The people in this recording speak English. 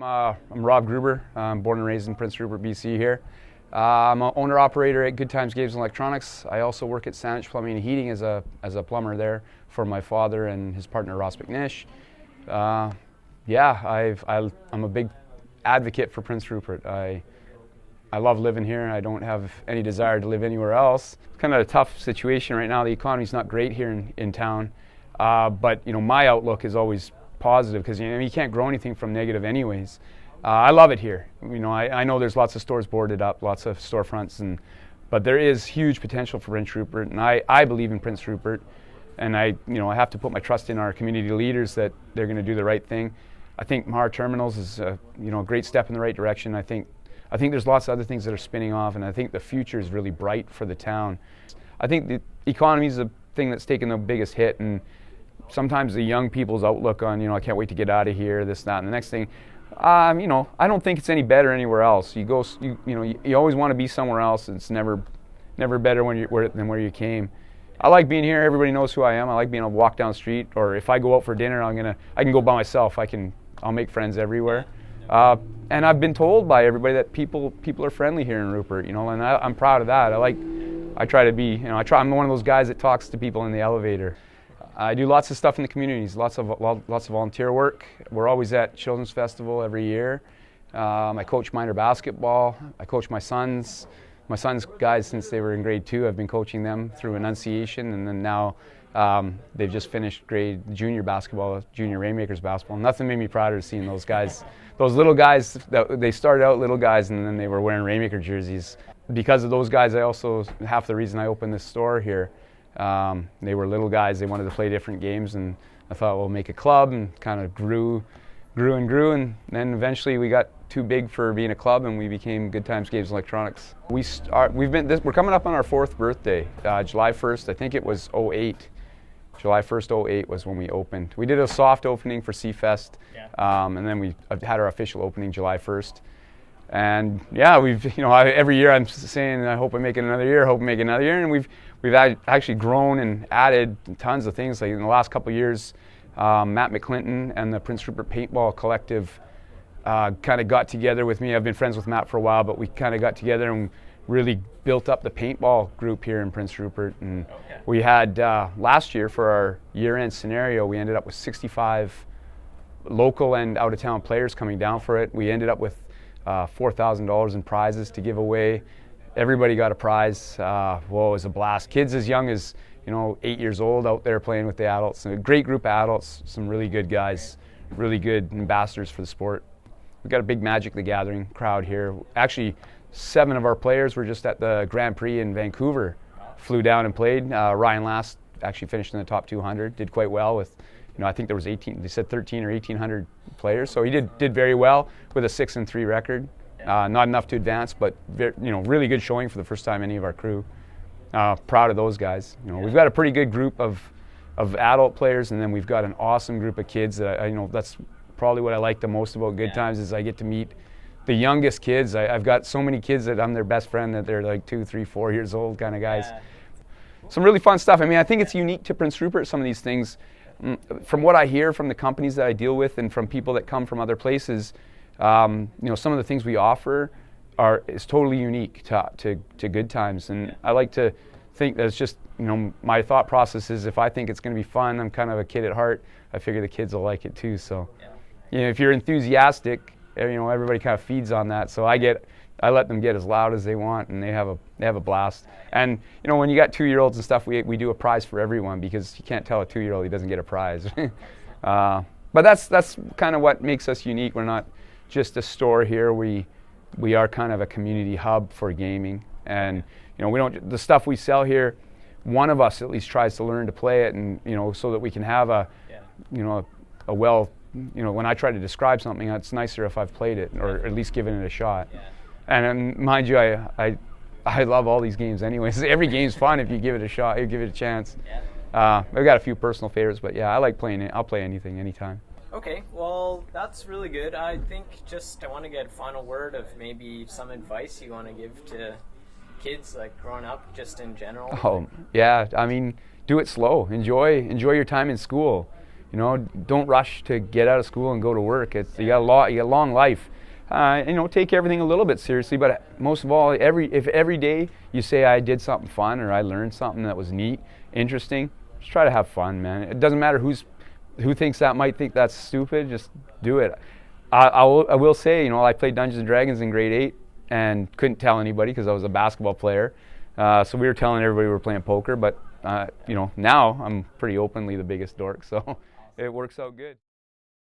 I'm Rob Gruber. I'm born and raised in Prince Rupert, BC here. I'm an owner-operator at Good Times Games and Electronics. I also work at Saanich Plumbing and Heating as a plumber there for my father and his partner Ross McNish. I'm a big advocate for Prince Rupert. I love living here. I don't have any desire to live anywhere else. It's kind of a tough situation right now. The economy's not great here in town, but my outlook is always positive because you can't grow anything from negative anyways. I love it here. I know there's lots of stores boarded up, lots of storefronts, but there is huge potential for Prince Rupert, and I believe in Prince Rupert, and I have to put my trust in our community leaders that they're going to do the right thing. I think Mahar Terminals is a great step in the right direction. I think there's lots of other things that are spinning off, and I think the future is really bright for the town. I think the economy is the thing that's taken the biggest hit, and sometimes the young people's outlook on, I can't wait to get out of here, this, that, and the next thing. I don't think it's any better anywhere else. You always want to be somewhere else. It's never better than where you came. I like being here. Everybody knows who I am. I like being able to walk down the street, or if I go out for dinner, I can go by myself. I'll make friends everywhere. And I've been told by everybody that people are friendly here in Rupert, and I'm proud of that. I try to be, I'm one of those guys that talks to people in the elevator. I do lots of stuff in the communities, lots of volunteer work. We're always at Children's Festival every year. I coach minor basketball. I coach my sons. My sons' guys, since they were in grade 2, I've been coaching them through Annunciation, and then now they've just finished junior basketball, junior Rainmakers basketball. Nothing made me prouder than seeing those guys, those little guys. They started out little guys, and then they were wearing Rainmaker jerseys. Because of those guys, half the reason I opened this store here. They were little guys. They wanted to play different games, and I thought we'll make a club, and kind of grew, and then eventually we got too big for being a club, and we became Good Times Games and Electronics. We're coming up on our 4th birthday, July 1st. I think it was 2008. July 1st, 2008 was when we opened. We did a soft opening for Seafest, and then we had our official opening July 1st. And yeah, every year I'm saying I hope I make it another year, and we've actually grown and added tons of things. Like in the last couple of years, Matt McClinton and the Prince Rupert Paintball Collective kind of got together with me. I've been friends with Matt for a while, but we kind of got together and really built up the paintball group here in Prince Rupert. And we had last year for our year-end scenario, we ended up with 65 local and out-of-town players coming down for it. We ended up with $4,000 in prizes to give away. Everybody got a prize. It was a blast. Kids as young as 8 years old out there playing with the adults. A great group of adults, some really good guys, really good ambassadors for the sport. We've got a big Magic the Gathering crowd here. Actually, 7 of our players were just at the Grand Prix in Vancouver. Flew down and played. Ryan Last actually finished in the top 200. Did quite well with, I think there was 18. They said 13 or 1,800 players. So he did very well with a 6-3 record. Not enough to advance, but really good showing for the first time any of our crew. Proud of those guys. We've got a pretty good group of adult players, and then we've got an awesome group of kids that that's probably what I like the most about Good Times is I get to meet the youngest kids. I've got so many kids that I'm their best friend, that they're like 2, 3, 4 years old kind of guys. Some really fun stuff. I think it's unique to Prince Rupert, some of these things. From what I hear from the companies that I deal with and from people that come from other places, some of the things we offer is totally unique to Good Times, and I like to think that it's just my thought process is if I think it's going to be fun, I'm kind of a kid at heart. I figure the kids will like it too. So, if you're enthusiastic, everybody kind of feeds on that. So I let them get as loud as they want, and they have a blast. And when you got 2-year-olds and stuff, we do a prize for everyone, because you can't tell a 2-year-old he doesn't get a prize. But that's kind of what makes us unique. We're not just a store here. We are kind of a community hub for gaming, and the stuff we sell here, one of us at least tries to learn to play it, and so that we can have a when I try to describe something, it's nicer if I've played it or at least given it a shot. And mind you, I love all these games anyways. Every game's fun if you give it a shot, you give it a chance. I've got a few personal favorites, but I like playing it. I'll play anything, anytime. Okay, well, that's really good. I think I want to get a final word of maybe some advice you want to give to kids, like growing up, just in general. Oh, yeah. Do it slow. Enjoy your time in school. You know, don't rush to get out of school and go to work. You got a long life. You know, take everything a little bit seriously, but most of all, if every day you say I did something fun or I learned something that was neat, interesting, just try to have fun, man. It doesn't matter who thinks that might think that's stupid. Just do it. I will say, you know, I played Dungeons and Dragons in grade 8 and couldn't tell anybody because I was a basketball player. So we were telling everybody we were playing poker, but you know, now I'm pretty openly the biggest dork, so it works out good.